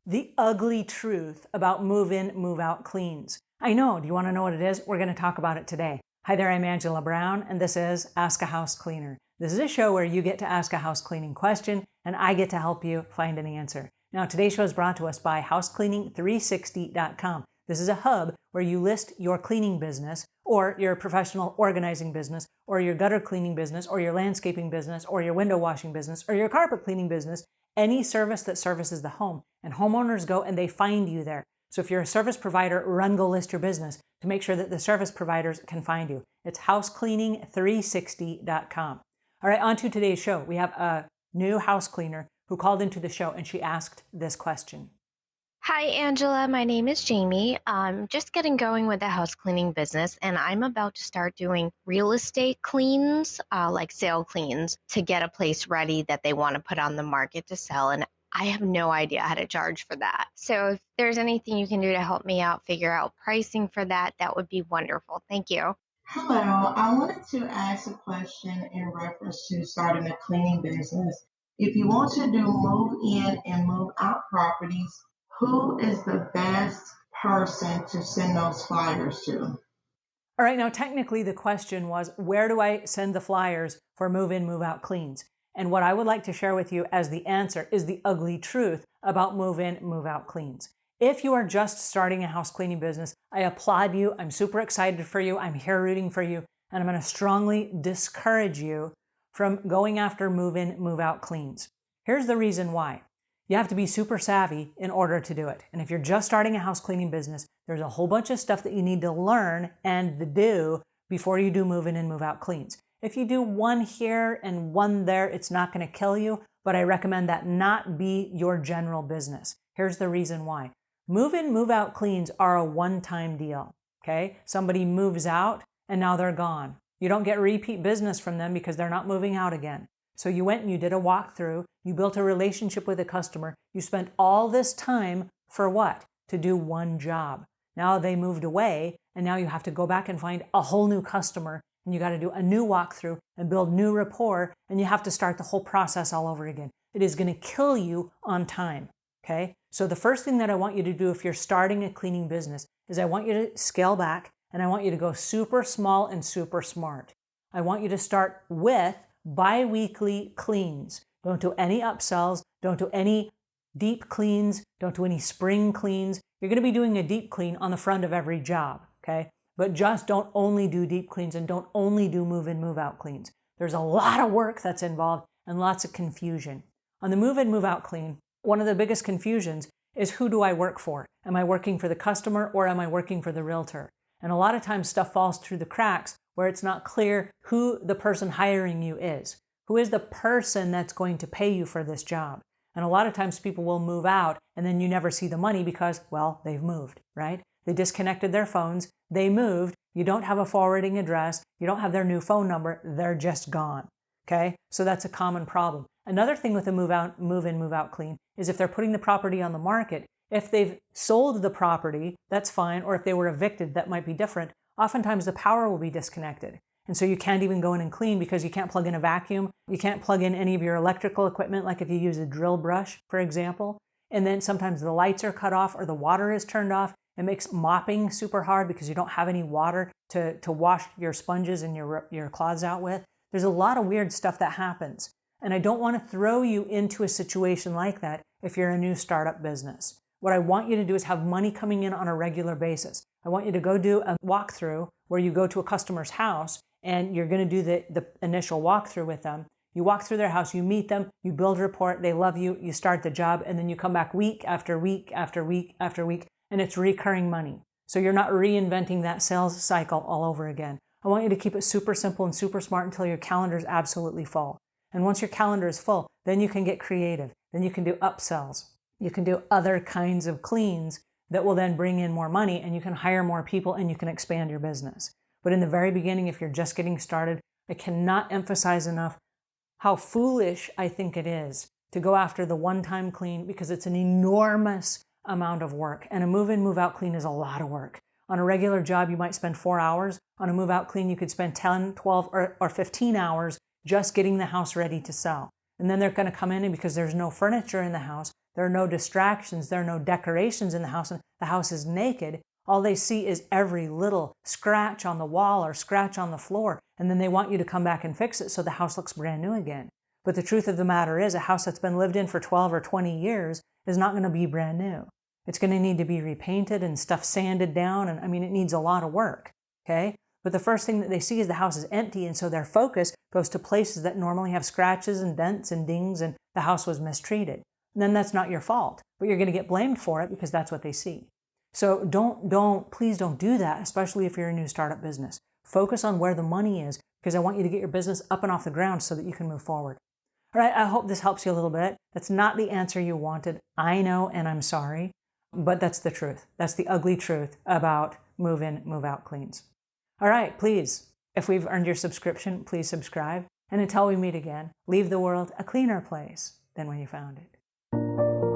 The ugly truth about move-in, move-out cleans. I know. Do you want to know what it is? We're going to talk about it today. Hi there, I'm Angela Brown, and this is Ask a House Cleaner. This is a show where you get to ask a house cleaning question, and I get to help you find an answer. Now, today's show is brought to us by housecleaning360.com. This is a hub where you list your cleaning business, or your professional organizing business, or your gutter cleaning business, or your landscaping business, or your window washing business, or your carpet cleaning business, any service that services the home. And homeowners go and they find you there. So if you're a service provider, go list your business to make sure that the service providers can find you. It's housecleaning360.com. All right, on to today's show. We have a new house cleaner who called into the show and she asked this question. Hi, Angela. My name is Jamie. I'm just getting going with the house cleaning business, and I'm about to start doing real estate cleans, like sale cleans, to get a place ready that they want to put on the market to sell. And I have no idea how to charge for that. So if there's anything you can do to help me out, figure out pricing for that, that would be wonderful. Thank you. Hello, I wanted to ask a question in reference to starting a cleaning business. If you want to do move in and move out properties, who is the best person to send those flyers to? All right, now technically the question was, where do I send the flyers for move in, move out cleans? And what I would like to share with you as the answer is the ugly truth about move in, move out cleans. If you are just starting a house cleaning business, I applaud you. I'm super excited for you. I'm here rooting for you. And I'm going to strongly discourage you from going after move in, move out cleans. Here's the reason why. You have to be super savvy in order to do it. And if you're just starting a house cleaning business, there's a whole bunch of stuff that you need to learn and do before you do move in and move out cleans. If you do one here and one there, it's not going to kill you, but I recommend that not be your general business. Here's the reason why. Move in, move out cleans are a one-time deal. Okay? Somebody moves out and now they're gone. You don't get repeat business from them because they're not moving out again. So you went and you did a walkthrough, you built a relationship with a customer, you spent all this time for what? To do one job. Now they moved away and now you have to go back and find a whole new customer and you got to do a new walkthrough and build new rapport and you have to start the whole process all over again. It is going to kill you on time. Okay? So the first thing that I want you to do if you're starting a cleaning business is I want you to scale back and I want you to go super small and super smart. I want you to start with bi-weekly cleans. Don't do any upsells. Don't do any deep cleans. Don't do any spring cleans. You're going to be doing a deep clean on the front of every job, okay? But just don't only do deep cleans and don't only do move-in, move-out cleans. There's a lot of work that's involved and lots of confusion. On the move-in, move-out clean, one of the biggest confusions is who do I work for? Am I working for the customer or am I working for the realtor? And a lot of times stuff falls through the cracks where it's not clear who the person hiring you is. Who is the person that's going to pay you for this job? And a lot of times people will move out and then you never see the money because, well, they've moved, right? They disconnected their phones, they moved, you don't have a forwarding address, you don't have their new phone number, they're just gone, okay? So that's a common problem. Another thing with a move in, move out clean is if they're putting the property on the market, if they've sold the property, that's fine, or if they were evicted, that might be different. Oftentimes the power will be disconnected. And so you can't even go in and clean because you can't plug in a vacuum. You can't plug in any of your electrical equipment, like if you use a drill brush, for example. And then sometimes the lights are cut off or the water is turned off. It makes mopping super hard because you don't have any water to wash your sponges and your cloths out with. There's a lot of weird stuff that happens. And I don't want to throw you into a situation like that if you're a new startup business. What I want you to do is have money coming in on a regular basis. I want you to go do a walkthrough where you go to a customer's house and you're going to do the initial walkthrough with them. You walk through their house, you meet them, you build a rapport, they love you, you start the job, and then you come back week after week after week after week, and it's recurring money. So you're not reinventing that sales cycle all over again. I want you to keep it super simple and super smart until your calendar is absolutely full. And once your calendar is full, then you can get creative. Then you can do upsells. You can do other kinds of cleans that will then bring in more money and you can hire more people and you can expand your business. But in the very beginning, if you're just getting started, I cannot emphasize enough how foolish I think it is to go after the one-time clean because it's an enormous amount of work. And a move-in, move-out clean is a lot of work. On a regular job, you might spend 4 hours. On a move-out clean, you could spend 10, 12, or 15 hours just getting the house ready to sell. And then they're going to come in and because there's no furniture in the house, There are no distractions. There are no decorations in the house, and the house is naked. All they see is every little scratch on the wall or scratch on the floor, and then they want you to come back and fix it so the house looks brand new again. But the truth of the matter is, a house that's been lived in for 12 or 20 years is not going to be brand new. It's going to need to be repainted and stuff sanded down, and it needs a lot of work, okay? But the first thing that they see is the house is empty, and so their focus goes to places that normally have scratches and dents and dings, and the house was mistreated. And then that's not your fault, but you're going to get blamed for it because that's what they see. So please don't do that, especially if you're a new startup business. Focus on where the money is, because I want you to get your business up and off the ground so that you can move forward. All right, I hope this helps you a little bit. That's not the answer you wanted. I know, and I'm sorry, but that's the truth. That's the ugly truth about move-in, move-out cleans. All right, please, if we've earned your subscription, please subscribe. And until we meet again, leave the world a cleaner place than when you found it.